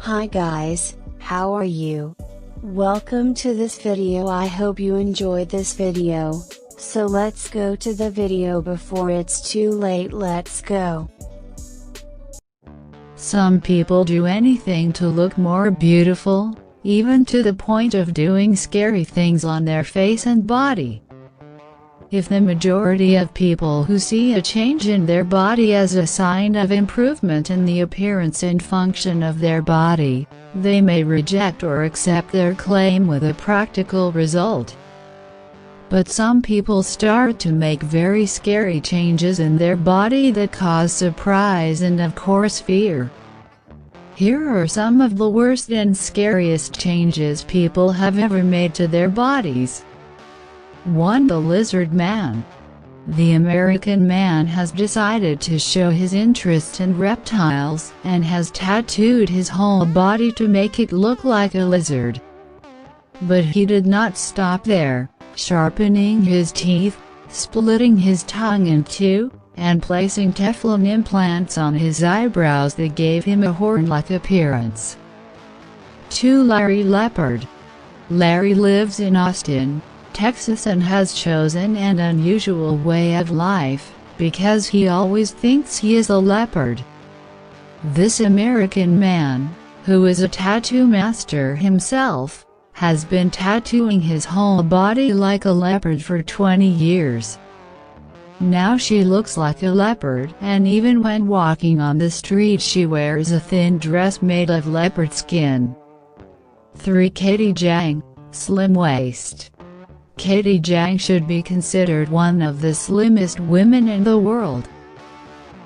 Hi guys, how are you? Welcome to this video. I hope you enjoyed this video. So let's go to the video before it's too late. Let's go. Some people do anything to look more beautiful, even to the point of doing scary things on their face and body. If the majority of people who see a change in their body as a sign of improvement in the appearance and function of their body, they may reject or accept their claim with a practical result. But some people start to make very scary changes in their body that cause surprise and of course fear. Here are some of the worst and scariest changes people have ever made to their bodies. 1. The Lizard Man. The American man has decided to show his interest in reptiles, and has tattooed his whole body to make it look like a lizard. But he did not stop there, sharpening his teeth, splitting his tongue in two, and placing Teflon implants on his eyebrows that gave him a horn-like appearance. 2. Larry Leopard. Larry lives in Austin, Texas and has chosen an unusual way of life, because he always thinks he is a leopard. This American man, who is a tattoo master himself, has been tattooing his whole body like a leopard for 20 years. Now she looks like a leopard, and even when walking on the street she wears a thin dress made of leopard skin. 3. Katiejang, slim waist. Katiejang should be considered one of the slimmest women in the world.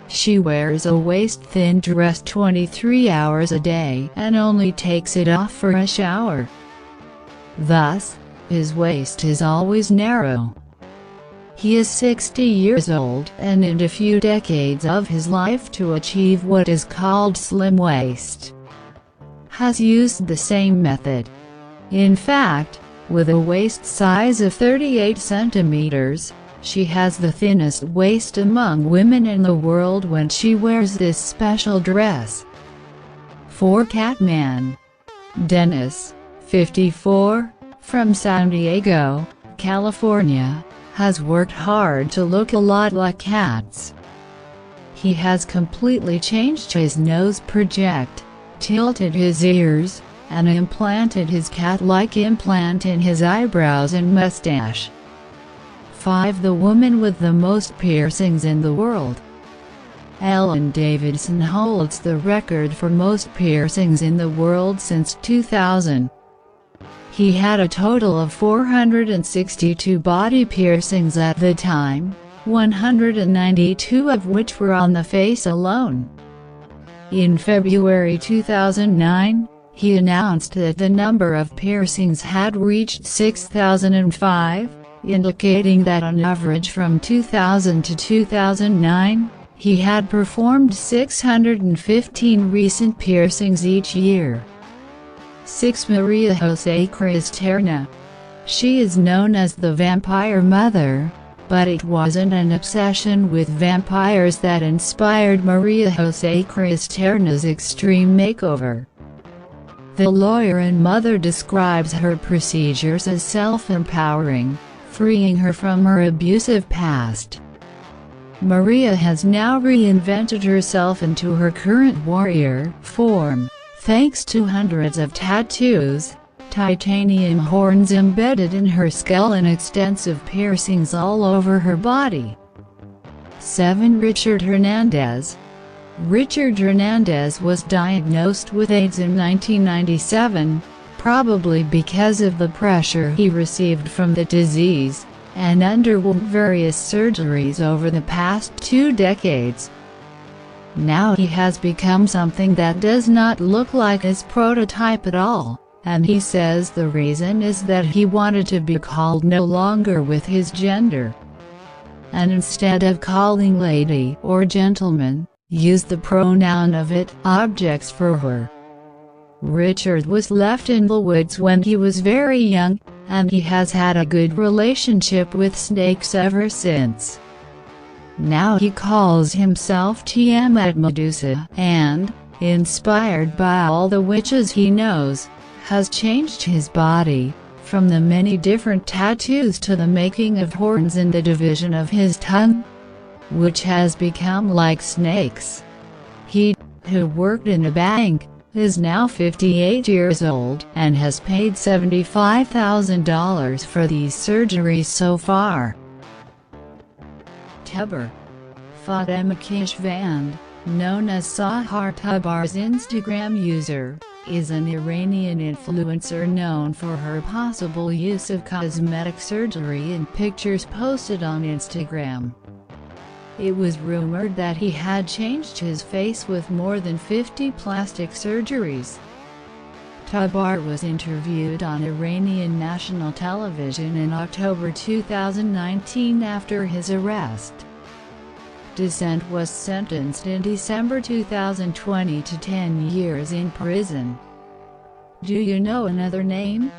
She wears a waist-thin dress 23 hours a day and only takes it off for a shower. Thus, his waist is always narrow. He is 60 years old and in a few decades of his life to achieve what is called slim waist. Has used the same method. In fact, with a waist size of 38 centimeters, she has the thinnest waist among women in the world when she wears this special dress. 4. Catman. Dennis, 54, from San Diego, California, has worked hard to look a lot like cats. He has completely changed his nose project, tilted his ears, and implanted his cat-like implant in his eyebrows and mustache. 5. The woman with the most piercings in the world. Ellen Davidson holds the record for most piercings in the world since 2000. He had a total of 462 body piercings at the time, 192 of which were on the face alone. In February 2009, he announced that the number of piercings had reached 6,005, indicating that on average from 2000 to 2009, he had performed 615 recent piercings each year. 6. Maria Jose Cristerna. She is known as the Vampire Mother, but it wasn't an obsession with vampires that inspired Maria Jose Cristerna's extreme makeover. The lawyer and mother describes her procedures as self-empowering, freeing her from her abusive past. Maria has now reinvented herself into her current warrior form, thanks to hundreds of tattoos, titanium horns embedded in her skull and extensive piercings all over her body. 7. Richard Hernandez. Richard Hernandez was diagnosed with AIDS in 1997, probably because of the pressure he received from the disease, and underwent various surgeries over the past 2 decades. Now he has become something that does not look like his prototype at all, and he says the reason is that he wanted to be called no longer with his gender, and instead of calling lady or gentleman, use the pronoun of it objects for her. Richard was left in the woods when he was very young, and he has had a good relationship with snakes ever since. Now he calls himself Tiamat Medusa, and, inspired by all the witches he knows, has changed his body, from the many different tattoos to the making of horns in the division of his tongue, which has become like snakes. He, who worked in a bank, is now 58 years old and has paid $75,000 for these surgeries so far. Tabar, Fatima Katiejang, known as Reza Tabar's Instagram user, is an Iranian influencer known for her possible use of cosmetic surgery in pictures posted on Instagram. It was rumored that he had changed his face with more than 50 plastic surgeries. Tabar was interviewed on Iranian national television in October 2019 after his arrest. Dissent was sentenced in December 2020 to 10 years in prison. Do you know another name?